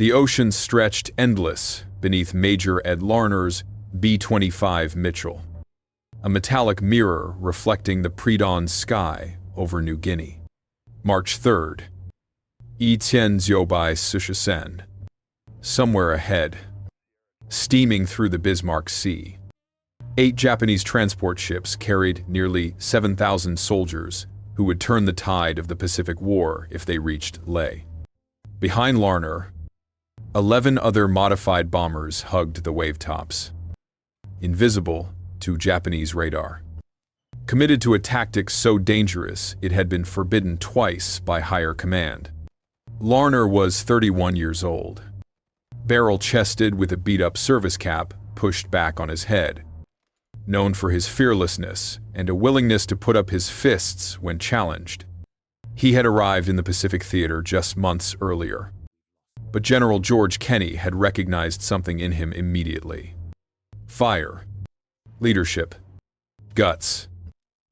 The ocean stretched endless beneath Major Ed Larner's B-25 Mitchell, a metallic mirror reflecting the pre-dawn sky over New Guinea. March 3rd. Etienne Ziobai Sushisen. Somewhere ahead, steaming through the Bismarck Sea, 8 Japanese transport ships carried nearly 7,000 soldiers who would turn the tide of the Pacific War if they reached Leh. Behind Larner, 11 other modified bombers hugged the wavetops, invisible to Japanese radar. Committed to a tactic so dangerous it had been forbidden twice by higher command. Larner was 31 years old, barrel-chested with a beat-up service cap pushed back on his head, known for his fearlessness and a willingness to put up his fists when challenged. He had arrived in the Pacific Theater just months earlier, but General George Kenney had recognized something in him immediately. Fire, leadership, guts.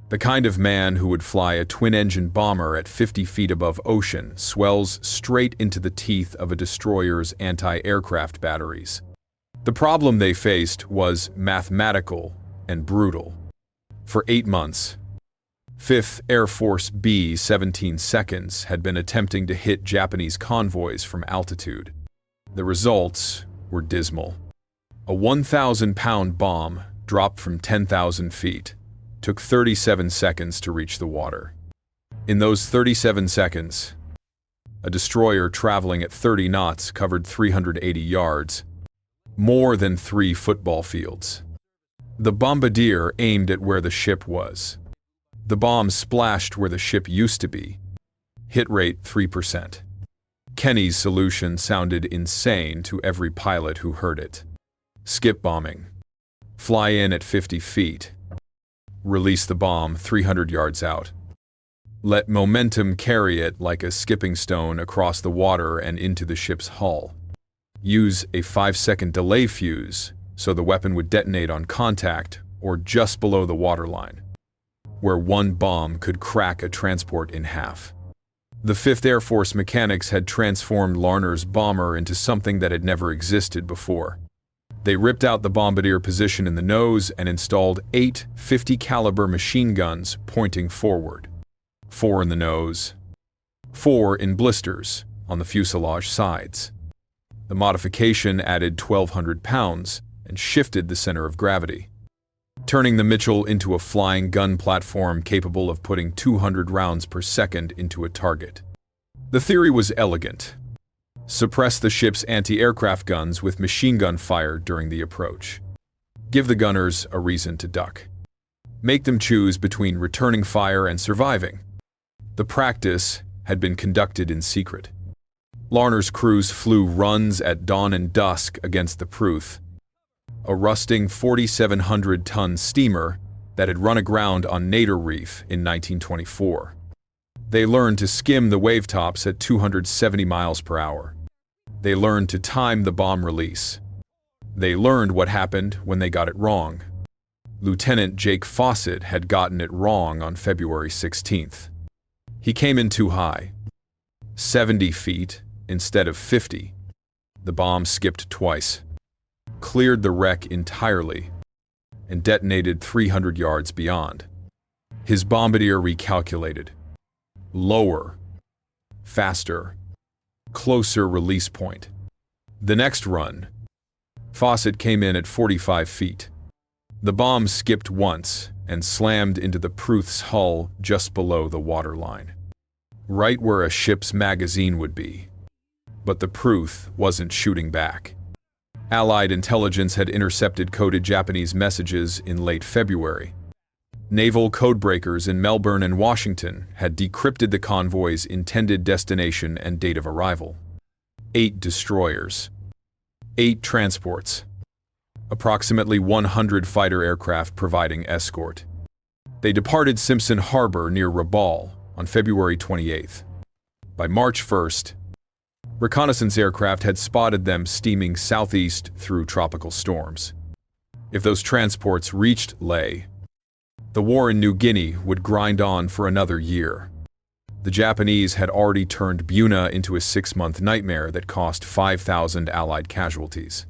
The kind of man who would fly a twin-engine bomber at 50 feet above ocean swells straight into the teeth of a destroyer's anti-aircraft batteries. The problem they faced was mathematical and brutal. For 8 months, 5th Air Force B-17 seconds had been attempting to hit Japanese convoys from altitude. The results were dismal. A 1,000-pound bomb dropped from 10,000 feet took 37 seconds to reach the water. In those 37 seconds, a destroyer traveling at 30 knots covered 380 yards, more than 3 football fields. The bombardier aimed at where the ship was. The bomb splashed where the ship used to be. Hit rate 3%. Kenney's solution sounded insane to every pilot who heard it. Skip bombing. Fly in at 50 feet. Release the bomb 300 yards out. Let momentum carry it like a skipping stone across the water and into the ship's hull. Use a 5-second delay fuse so the weapon would detonate on contact or just below the waterline, where one bomb could crack a transport in half. The 5th Air Force mechanics had transformed Larner's bomber into something that had never existed before. They ripped out the bombardier position in the nose and installed 8 50-caliber machine guns pointing forward. 4 in the nose, 4 in blisters on the fuselage sides. The modification added 1,200 pounds and shifted the center of gravity, turning the Mitchell into a flying gun platform capable of putting 200 rounds per second into a target. The theory was elegant. Suppress the ship's anti-aircraft guns with machine gun fire during the approach. Give the gunners a reason to duck. Make them choose between returning fire and surviving. The practice had been conducted in secret. Larner's crews flew runs at dawn and dusk against the Pruth, a rusting 4,700-ton steamer that had run aground on Nader Reef in 1924. They learned to skim the wavetops at 270 miles per hour. They learned to time the bomb release. They learned what happened when they got it wrong. Lieutenant Jake Fawcett had gotten it wrong on February 16th. He came in too high, 70 feet instead of 50. The bomb skipped twice, cleared the wreck entirely, and detonated 300 yards beyond. His bombardier recalculated. Lower, faster, closer release point. The next run, Fawcett came in at 45 feet. The bomb skipped once and slammed into the Pruth's hull just below the waterline, right where a ship's magazine would be. But the Pruth wasn't shooting back. Allied intelligence had intercepted coded Japanese messages in late February. Naval codebreakers in Melbourne and Washington had decrypted the convoy's intended destination and date of arrival. 8 destroyers, 8 transports, approximately 100 fighter aircraft providing escort. They departed Simpson Harbor near Rabaul on February 28th. By March 1st, reconnaissance aircraft had spotted them steaming southeast through tropical storms. If those transports reached Leh, the war in New Guinea would grind on for another year. The Japanese had already turned Buna into a 6-month nightmare that cost 5,000 Allied casualties.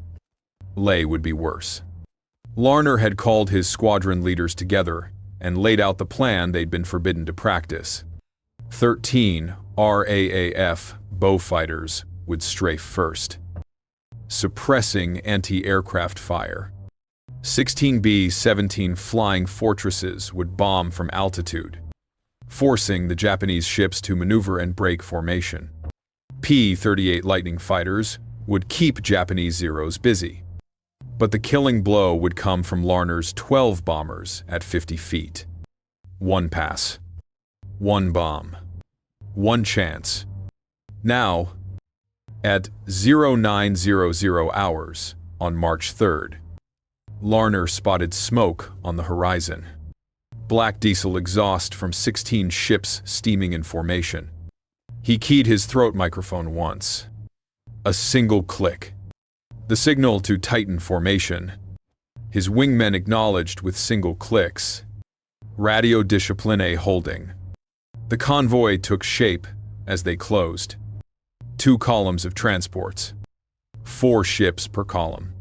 Leh would be worse. Larner had called his squadron leaders together and laid out the plan they'd been forbidden to practice. 13 RAAF Beaufighters would strafe first, suppressing anti-aircraft fire. 16 B-17 Flying Fortresses would bomb from altitude, forcing the Japanese ships to maneuver and break formation. P-38 Lightning fighters would keep Japanese Zeros busy. But the killing blow would come from Larner's 12 bombers at 50 feet. One pass. One bomb. One chance. Now, at 0900 hours on March 3rd, Larner spotted smoke on the horizon. Black diesel exhaust from 16 ships steaming in formation. He keyed his throat microphone once. A single click. The signal to tighten formation. His wingmen acknowledged with single clicks. Radio discipline holding. The convoy took shape as they closed. 2 columns of transports. 4 ships per column.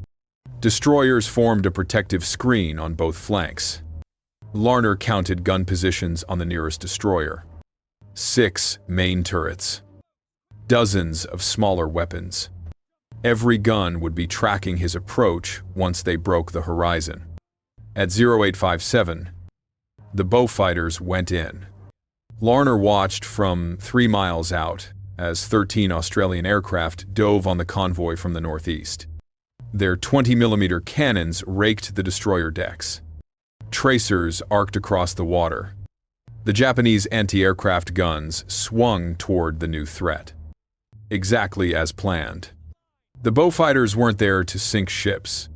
Destroyers formed a protective screen on both flanks. Larner counted gun positions on the nearest destroyer. 6 main turrets. Dozens of smaller weapons. Every gun would be tracking his approach once they broke the horizon. At 0857, the Beaufighters went in. Larner watched from 3 miles out as 13 Australian aircraft dove on the convoy from the northeast. Their 20mm cannons raked the destroyer decks. Tracers arced across the water. The Japanese anti-aircraft guns swung toward the new threat. Exactly as planned. The Beaufighters weren't there to sink ships.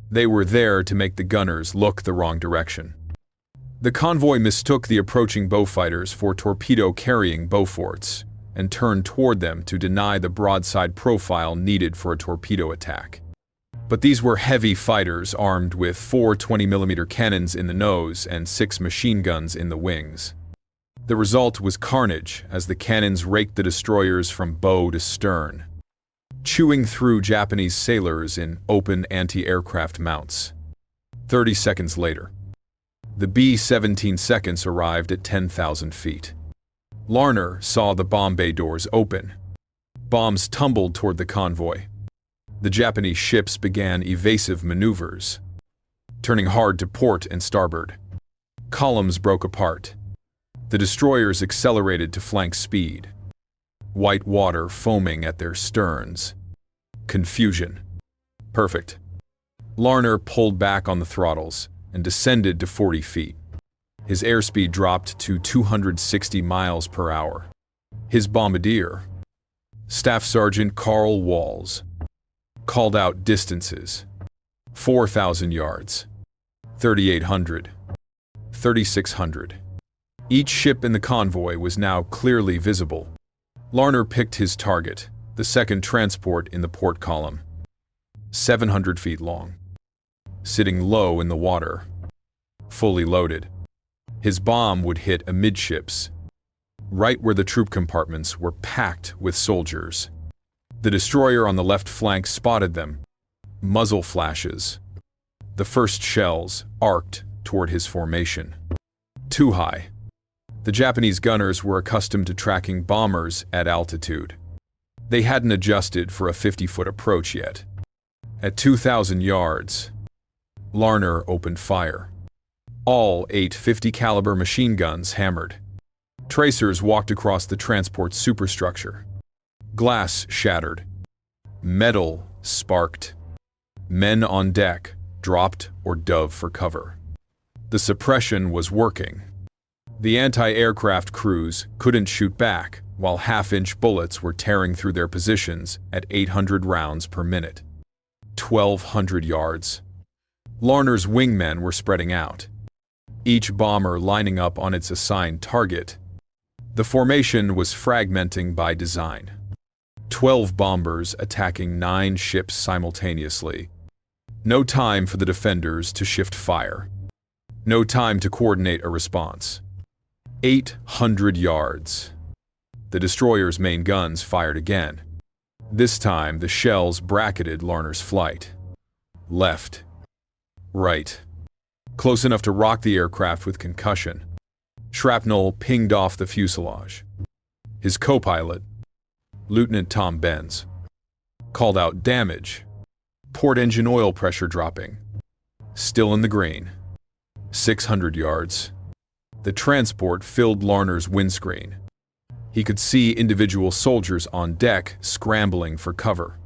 They were there to make the gunners look the wrong direction. The convoy mistook the approaching Beaufighters for torpedo-carrying Beauforts and turned toward them to deny the broadside profile needed for a torpedo attack. But these were heavy fighters armed with 4 20mm cannons in the nose and 6 machine guns in the wings. The result was carnage as the cannons raked the destroyers from bow to stern, chewing through Japanese sailors in open anti-aircraft mounts. 30 seconds later, the B-17 seconds arrived at 10,000 feet. Larner saw the bomb bay doors open. Bombs tumbled toward the convoy. The Japanese ships began evasive maneuvers, turning hard to port and starboard. Columns broke apart. The destroyers accelerated to flank speed. White water foaming at their sterns. Confusion. Perfect. Larner pulled back on the throttles and descended to 40 feet. His airspeed dropped to 260 miles per hour. His bombardier, Staff Sergeant Carl Walls, called out distances. 4,000 yards. 3,800. 3,600. Each ship in the convoy was now clearly visible. Larner picked his target, the second transport in the port column. 700 feet long. Sitting low in the water. Fully loaded. His bomb would hit amidships, right where the troop compartments were packed with soldiers. The destroyer on the left flank spotted them. Muzzle flashes. The first shells arced toward his formation. Too high. The Japanese gunners were accustomed to tracking bombers at altitude. They hadn't adjusted for a 50-foot approach yet. At 2,000 yards, Larner opened fire. All 8 50-caliber machine guns hammered. Tracers walked across the transport superstructure. Glass shattered. Metal sparked. Men on deck dropped or dove for cover. The suppression was working. The anti-aircraft crews couldn't shoot back, while half-inch bullets were tearing through their positions at 800 rounds per minute. 1,200 yards. Larner's wingmen were spreading out, each bomber lining up on its assigned target. The formation was fragmenting by design. 12 bombers attacking 9 ships simultaneously. No time for the defenders to shift fire. No time to coordinate a response. 800 yards. The destroyer's main guns fired again. This time, the shells bracketed Larner's flight. Left. Right. Close enough to rock the aircraft with concussion. Shrapnel pinged off the fuselage. His co-pilot, Lieutenant Tom Benz, called out damage. Port engine oil pressure dropping. Still in the green. 600 yards. The transport filled Larner's windscreen. He could see individual soldiers on deck scrambling for cover.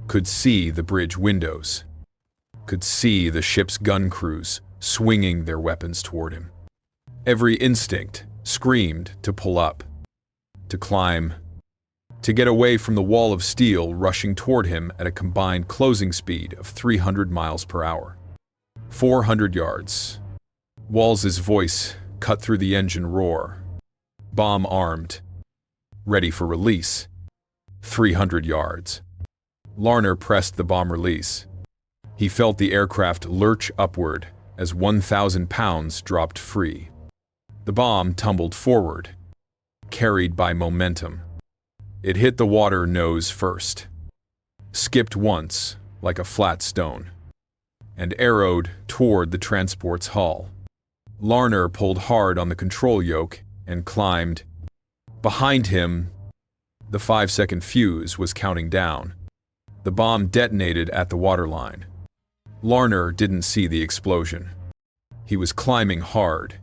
Could see the bridge windows. Could see the ship's gun crews swinging their weapons toward him. Every instinct screamed to pull up, to climb, to get away from the wall of steel rushing toward him at a combined closing speed of 300 miles per hour. 400 yards. Walls's voice cut through the engine roar. Bomb armed. Ready for release. 300 yards. Larner pressed the bomb release. He felt the aircraft lurch upward as 1,000 pounds dropped free. The bomb tumbled forward, carried by momentum. It hit the water nose first, skipped once like a flat stone, and arrowed toward the transport's hull. Larner pulled hard on the control yoke and climbed. Behind him, the 5-second fuse was counting down. The bomb detonated at the waterline. Larner didn't see the explosion. He was climbing hard,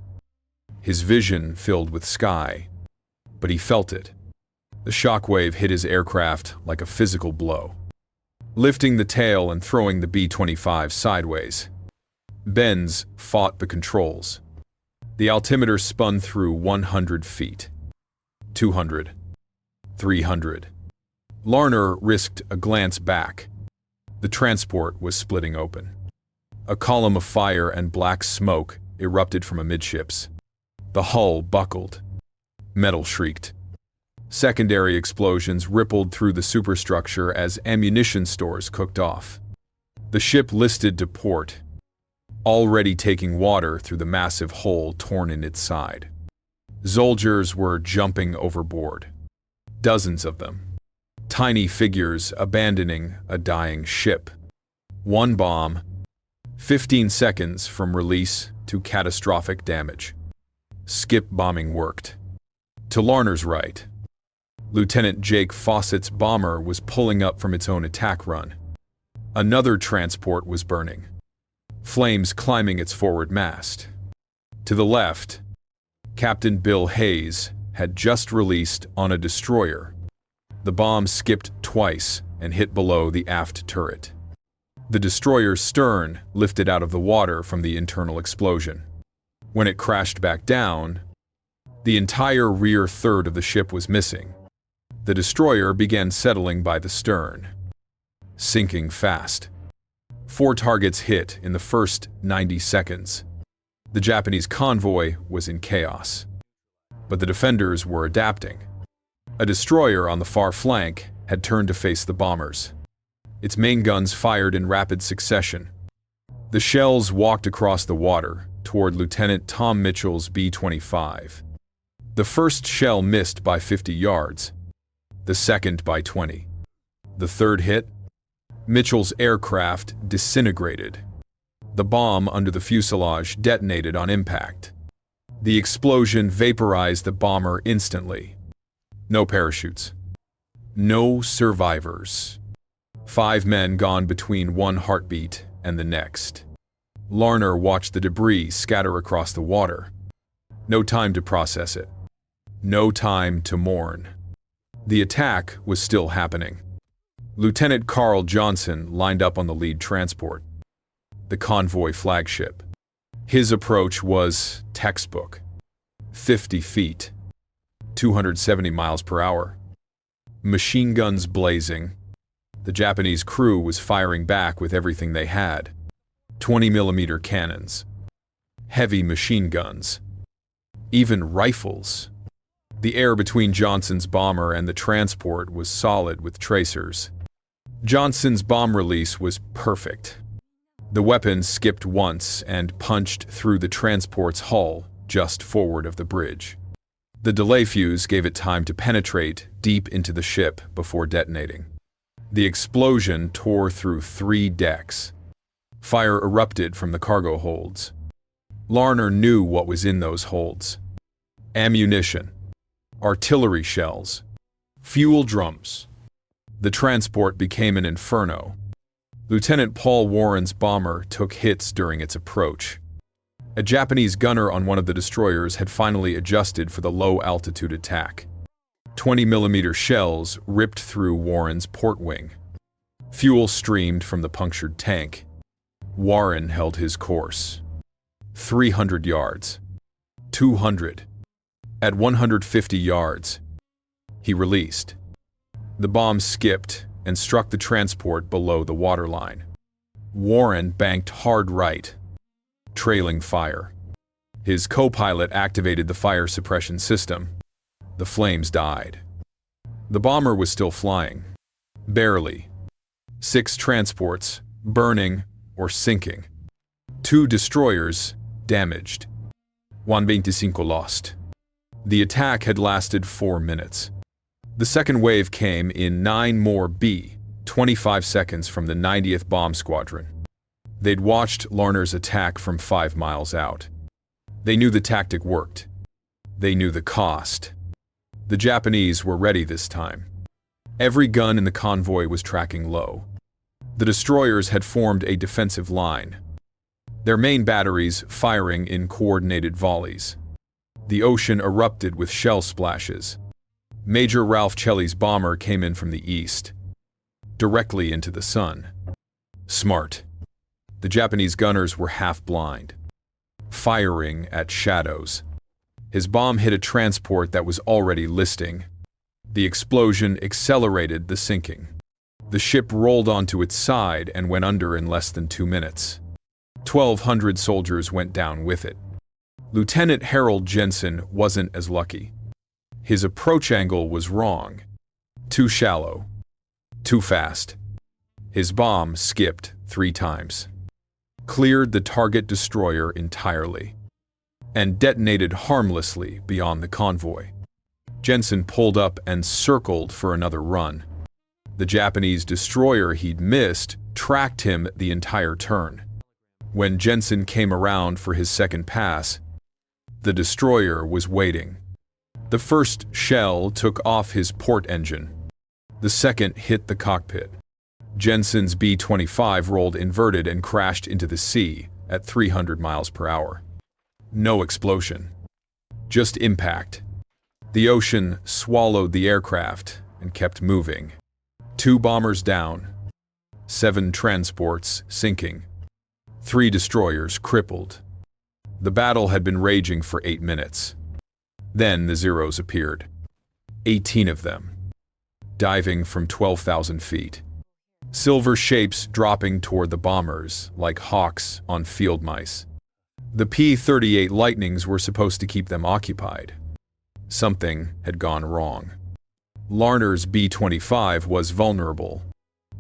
his vision filled with sky, but he felt it. The shockwave hit his aircraft like a physical blow, lifting the tail and throwing the B-25 sideways. Benz fought the controls. The altimeter spun through 100 feet. 200. 300. Larner risked a glance back. The transport was splitting open. A column of fire and black smoke erupted from amidships. The hull buckled. Metal shrieked. Secondary explosions rippled through the superstructure as ammunition stores cooked off. The ship listed to port, already taking water through the massive hole torn in its side. Soldiers were jumping overboard. Dozens of them. Tiny figures abandoning a dying ship. One bomb, 15 seconds from release to catastrophic damage. Skip bombing worked. To Larner's right, Lieutenant Jake Fawcett's bomber was pulling up from its own attack run. Another transport was burning, flames climbing its forward mast. To the left, Captain Bill Hayes had just released on a destroyer. The bomb skipped twice and hit below the aft turret. The destroyer's stern lifted out of the water from the internal explosion. When it crashed back down, the entire rear third of the ship was missing. The destroyer began settling by the stern, sinking fast. 4 targets hit in the first 90 seconds. The Japanese convoy was in chaos, but the defenders were adapting. A destroyer on the far flank had turned to face the bombers. Its main guns fired in rapid succession. The shells walked across the water toward Lieutenant Tom Mitchell's B-25. The first shell missed by 50 yards, the second by 20. The third hit, Mitchell's aircraft disintegrated. The bomb under the fuselage detonated on impact. The explosion vaporized the bomber instantly. No parachutes. No survivors. 5 men gone between one heartbeat and the next. Larner watched the debris scatter across the water. No time to process it. No time to mourn. The attack was still happening. Lieutenant Carl Johnson lined up on the lead transport, the convoy flagship. His approach was textbook. 50 feet, 270 miles per hour. Machine guns blazing. The Japanese crew was firing back with everything they had. 20mm cannons, heavy machine guns, even rifles. The air between Johnson's bomber and the transport was solid with tracers. Johnson's bomb release was perfect. The weapon skipped once and punched through the transport's hull just forward of the bridge. The delay fuse gave it time to penetrate deep into the ship before detonating. The explosion tore through 3 decks. Fire erupted from the cargo holds. Larner knew what was in those holds: ammunition, artillery shells, fuel drums. The transport became an inferno. Lieutenant Paul Warren's bomber took hits during its approach. A Japanese gunner on one of the destroyers had finally adjusted for the low-altitude attack. 20mm shells ripped through Warren's port wing. Fuel streamed from the punctured tank. Warren held his course. 300 yards. 200. At 150 yards, he released. The bomb skipped and struck the transport below the waterline. Warren banked hard right, trailing fire. His co-pilot activated the fire suppression system. The flames died. The bomber was still flying. Barely. 6 transports, burning or sinking. 2 destroyers, damaged. 125 lost. The attack had lasted 4 minutes. The second wave came in 9 more B, 25 seconds from the 90th Bomb Squadron. They'd watched Larner's attack from 5 miles out. They knew the tactic worked. They knew the cost. The Japanese were ready this time. Every gun in the convoy was tracking low. The destroyers had formed a defensive line, their main batteries firing in coordinated volleys. The ocean erupted with shell splashes. Major Ralph Chelly's bomber came in from the east, directly into the sun. Smart. The Japanese gunners were half-blind, firing at shadows. His bomb hit a transport that was already listing. The explosion accelerated the sinking. The ship rolled onto its side and went under in less than 2 minutes. 1,200 soldiers went down with it. Lieutenant Harold Jensen wasn't as lucky. His approach angle was wrong. Too shallow. Too fast. His bomb skipped 3 times. Cleared the target destroyer entirely. And detonated harmlessly beyond the convoy. Jensen pulled up and circled for another run. The Japanese destroyer he'd missed tracked him the entire turn. When Jensen came around for his second pass, the destroyer was waiting. The first shell took off his port engine. The second hit the cockpit. Jensen's B-25 rolled inverted and crashed into the sea at 300 miles per hour. No explosion. Just impact. The ocean swallowed the aircraft and kept moving. 2 bombers down. 7 transports sinking. 3 destroyers crippled. The battle had been raging for 8 minutes. Then the Zeros appeared. 18 of them. Diving from 12,000 feet. Silver shapes dropping toward the bombers like hawks on field mice. The P-38 Lightnings were supposed to keep them occupied. Something had gone wrong. Larner's B-25 was vulnerable.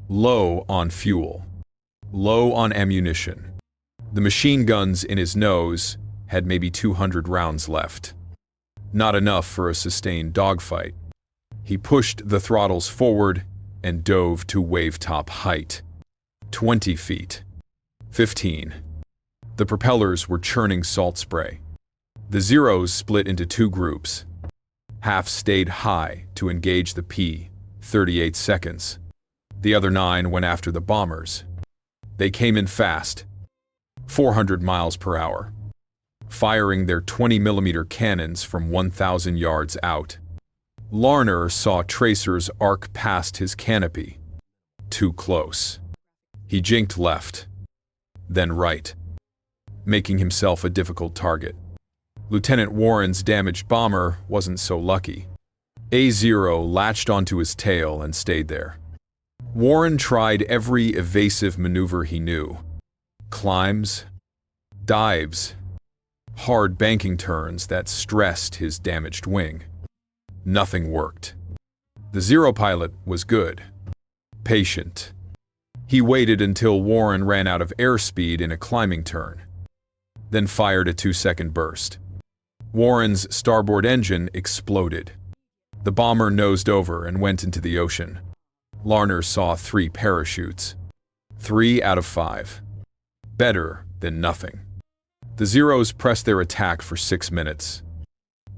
Low on fuel. Low on ammunition. The machine guns in his nose had maybe 200 rounds left. Not enough for a sustained dogfight. He pushed the throttles forward and dove to wave-top height. 20 feet. 15. The propellers were churning salt spray. The Zeros split into 2 groups. Half stayed high to engage the P-38 seconds. The other 9 went after the bombers. They came in fast, 400 miles per hour, firing their 20mm cannons from 1,000 yards out. Larner saw tracers arc past his canopy. Too close. He jinked left, then right, making himself a difficult target. Lieutenant Warren's damaged bomber wasn't so lucky. A-0 latched onto his tail and stayed there. Warren tried every evasive maneuver he knew. Climbs, dives, hard banking turns that stressed his damaged wing. Nothing worked. The Zero pilot was good, patient. He waited until Warren ran out of airspeed in a climbing turn, then fired a 2-second burst. Warren's starboard engine exploded. The bomber nosed over and went into the ocean. Larner saw 3 parachutes. 3 out of 5. Better than nothing. The Zeros pressed their attack for 6 minutes.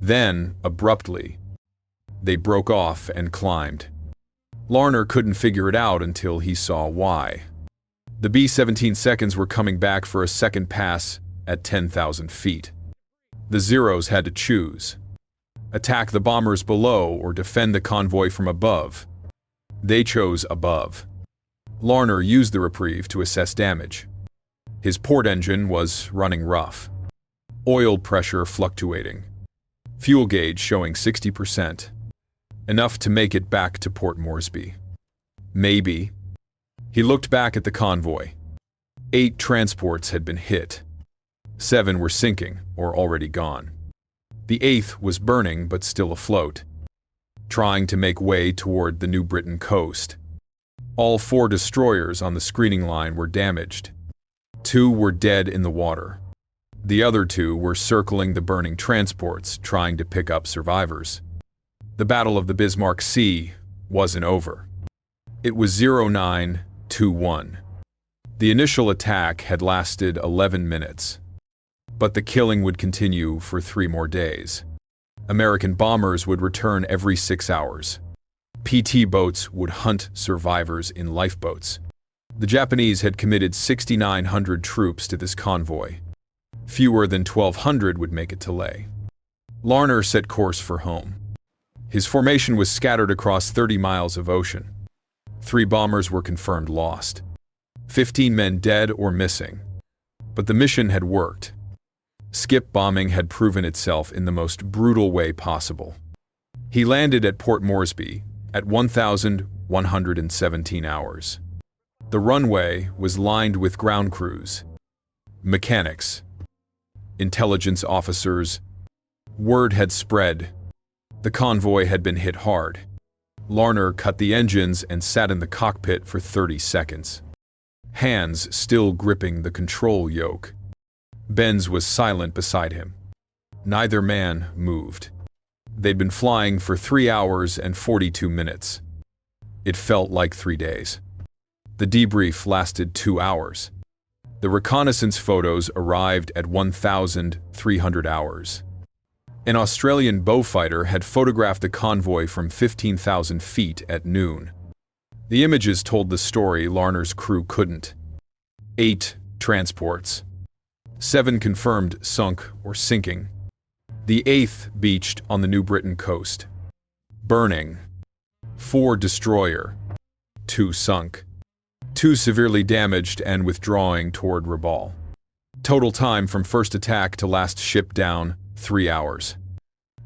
Then, abruptly, they broke off and climbed. Larner couldn't figure it out until he saw why. The B-17 seconds were coming back for a second pass at 10,000 feet. The Zeros had to choose: attack the bombers below or defend the convoy from above. They chose above. Larner used the reprieve to assess damage. His port engine was running rough. Oil pressure fluctuating. Fuel gauge showing 60%. Enough to make it back to Port Moresby. Maybe. He looked back at the convoy. 8 transports had been hit. 7 were sinking or already gone. The 8th was burning but still afloat, trying to make way toward the New Britain coast. All 4 destroyers on the screening line were damaged. 2 were dead in the water. The other 2 were circling the burning transports, trying to pick up survivors. The Battle of the Bismarck Sea wasn't over. It was 0921. The initial attack had lasted 11 minutes. But the killing would continue for 3 more days. American bombers would return every 6 hours. PT boats would hunt survivors in lifeboats. The Japanese had committed 6,900 troops to this convoy. Fewer than 1,200 would make it to Leh. Larner set course for home. His formation was scattered across 30 miles of ocean. 3 bombers were confirmed lost. 15 men dead or missing. But the mission had worked. Skip bombing had proven itself in the most brutal way possible. He landed at Port Moresby at 1,117 hours. The runway was lined with ground crews, mechanics, intelligence officers. Word had spread. The convoy had been hit hard. Larner cut the engines and sat in the cockpit for 30 seconds, hands still gripping the control yoke. Benz was silent beside him. Neither man moved. They'd been flying for 3 hours and 42 minutes. It felt like 3 days. The debrief lasted 2 hours. The reconnaissance photos arrived at 1,300 hours. An Australian Beaufighter had photographed the convoy from 15,000 feet at noon. The images told the story Larner's crew couldn't. 8 transports. 7 confirmed sunk or sinking. The 8th beached on the New Britain coast. Burning. 4 destroyer. 2 sunk. 2 severely damaged and withdrawing toward Rabaul. Total time from first attack to last ship down, 3 hours.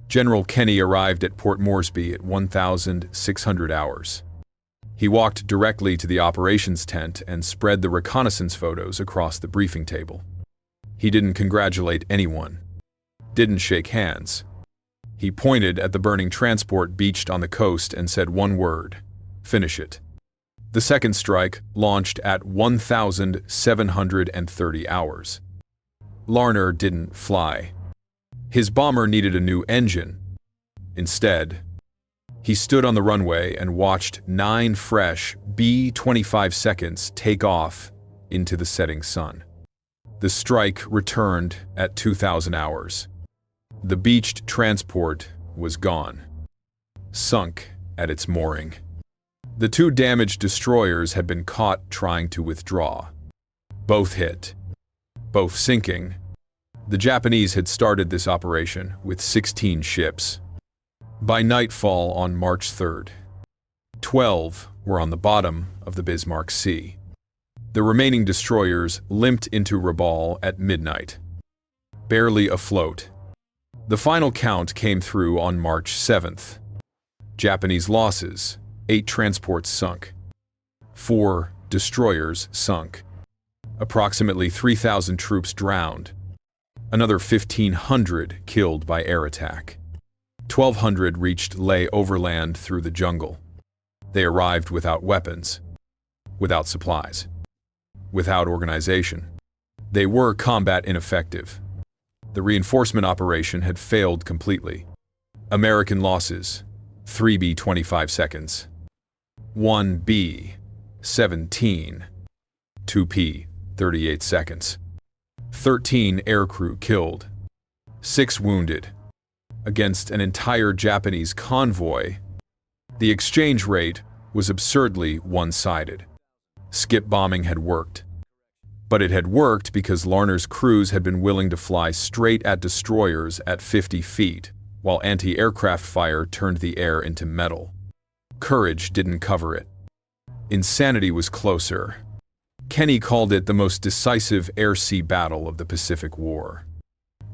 General Kenny arrived at Port Moresby at 1,600 hours. He walked directly to the operations tent and spread the reconnaissance photos across the briefing table. He didn't congratulate anyone. Didn't shake hands. He pointed at the burning transport beached on the coast and said one word: finish it. The second strike launched at 1,730 hours. Larner didn't fly. His bomber needed a new engine. Instead, he stood on the runway and watched 9 fresh B-25 seconds take off into the setting sun. The strike returned at 2,000 hours. The beached transport was gone, sunk at its mooring. The 2 damaged destroyers had been caught trying to withdraw. Both hit, both sinking. The Japanese had started this operation with 16 ships. By nightfall on March 3rd, 12 were on the bottom of the Bismarck Sea. The remaining destroyers limped into Rabaul at midnight, barely afloat. The final count came through on March 7th. Japanese losses: 8 transports sunk. 4 destroyers sunk. Approximately 3,000 troops drowned. Another 1,500 killed by air attack. 1,200 reached Leh overland through the jungle. They arrived without weapons, without supplies, without organization. They were combat ineffective. The reinforcement operation had failed completely. American losses: 3B 25 seconds, 1B 17, 2P 38 seconds, 13 aircrew killed, 6 wounded. Against an entire Japanese convoy, the exchange rate was absurdly one-sided. Skip bombing had worked. But it had worked because Larner's crews had been willing to fly straight at destroyers at 50 feet, while anti-aircraft fire turned the air into metal. Courage didn't cover it. Insanity was closer. Kenny called it the most decisive air-sea battle of the Pacific War.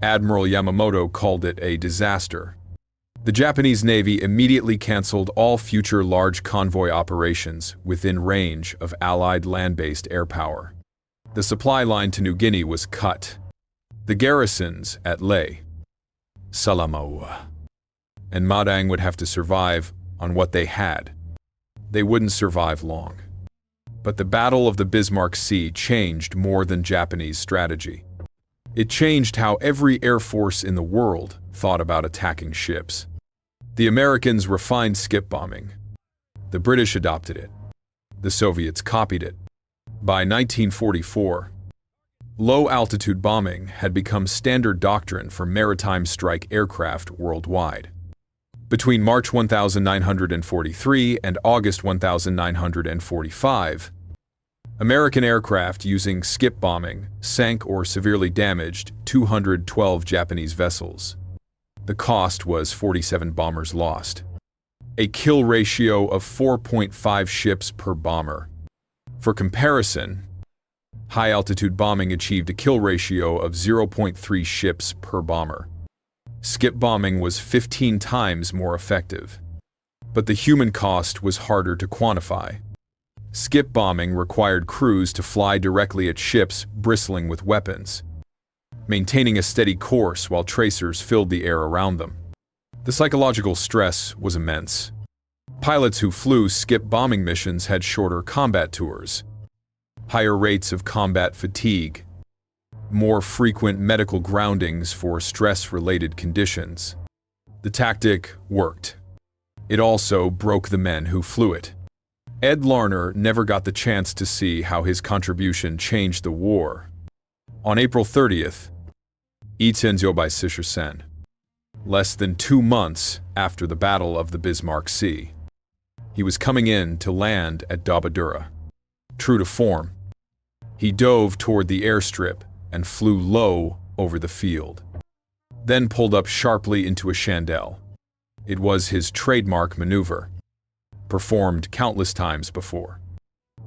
Admiral Yamamoto called it a disaster. The Japanese Navy immediately canceled all future large convoy operations within range of Allied land-based air power. The supply line to New Guinea was cut. The garrisons at Lae, Salamaua, and Madang would have to survive on what they had. They wouldn't survive long. But the Battle of the Bismarck Sea changed more than Japanese strategy. It changed how every air force in the world thought about attacking ships. The Americans refined skip bombing. The British adopted it. The Soviets copied it. By 1944, low-altitude bombing had become standard doctrine for maritime strike aircraft worldwide. Between March 1943 and August 1945, American aircraft using skip bombing sank or severely damaged 212 Japanese vessels. The cost was 47 bombers lost. A kill ratio of 4.5 ships per bomber. For comparison, high-altitude bombing achieved a kill ratio of 0.3 ships per bomber. Skip bombing was 15 times more effective. But the human cost was harder to quantify. Skip bombing required crews to fly directly at ships bristling with weapons, maintaining a steady course while tracers filled the air around them. The psychological stress was immense. Pilots who flew skip bombing missions had shorter combat tours, higher rates of combat fatigue, more frequent medical groundings for stress-related conditions. The tactic worked. It also broke the men who flew it. Ed Larner never got the chance to see how his contribution changed the war. On April 30th, WWII, less than 2 months after the Battle of the Bismarck Sea, he was coming in to land at WWII. True to form, he dove toward the airstrip and flew low over the field, then pulled up sharply into a chandelle. It was his trademark maneuver, performed countless times before.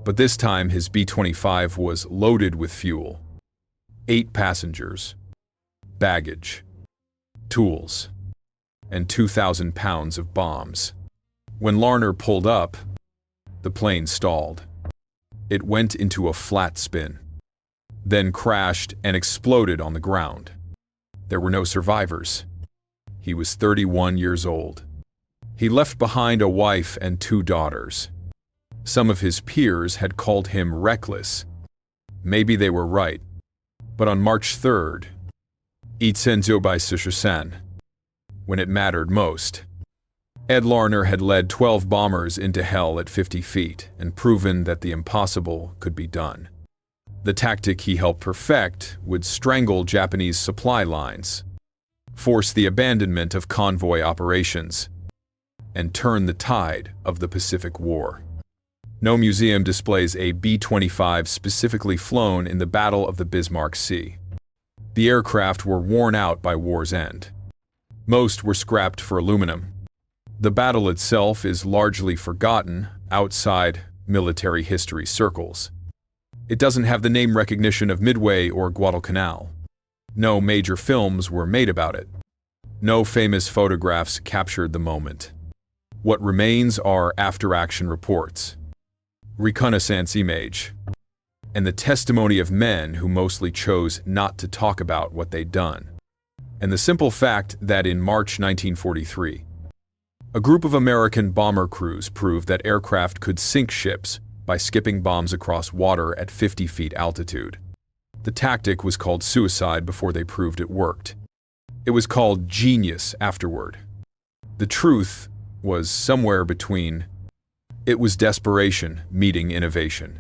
But this time his B-25 was loaded with fuel, 8 passengers, baggage, tools, and 2,000 pounds of bombs. When Larner pulled up, the plane stalled. It went into a flat spin, then crashed and exploded on the ground. There were no survivors. He was 31 years old. He left behind a wife and 2 daughters. Some of his peers had called him reckless. Maybe they were right. But on March 3rd, WWII, when it mattered most, Ed Larner had led 12 bombers into hell at 50 feet and proven that the impossible could be done. The tactic he helped perfect would strangle Japanese supply lines, force the abandonment of convoy operations, and turn the tide of the Pacific War. No museum displays a B-25 specifically flown in the Battle of the Bismarck Sea. The aircraft were worn out by war's end. Most were scrapped for aluminum. The battle itself is largely forgotten outside military history circles. It doesn't have the name recognition of Midway or Guadalcanal. No major films were made about it. No famous photographs captured the moment. What remains are after-action reports, reconnaissance image, and the testimony of men who mostly chose not to talk about what they'd done. And the simple fact that in March 1943, a group of American bomber crews proved that aircraft could sink ships by skipping bombs across water at 50 feet altitude. The tactic was called suicide before they proved it worked. It was called genius afterward. The truth was somewhere between. It was desperation meeting innovation.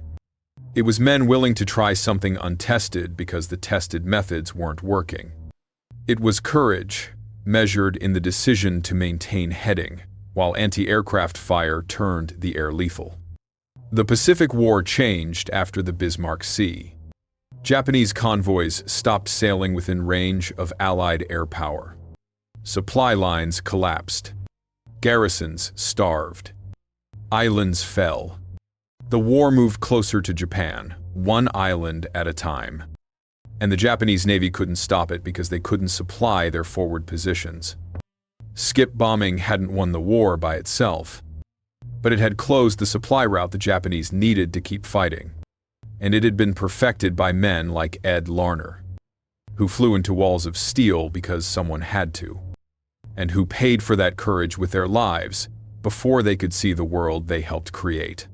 It was men willing to try something untested because the tested methods weren't working. It was courage, measured in the decision to maintain heading, while anti-aircraft fire turned the air lethal. The Pacific War changed after the Bismarck Sea. Japanese convoys stopped sailing within range of Allied air power. Supply lines collapsed. Garrisons starved. Islands fell. The war moved closer to Japan, one island at a time. And the Japanese Navy couldn't stop it because they couldn't supply their forward positions. Skip bombing hadn't won the war by itself, but it had closed the supply route the Japanese needed to keep fighting. And it had been perfected by men like Ed Larner, who flew into walls of steel because someone had to, and who paid for that courage with their lives before they could see the world they helped create.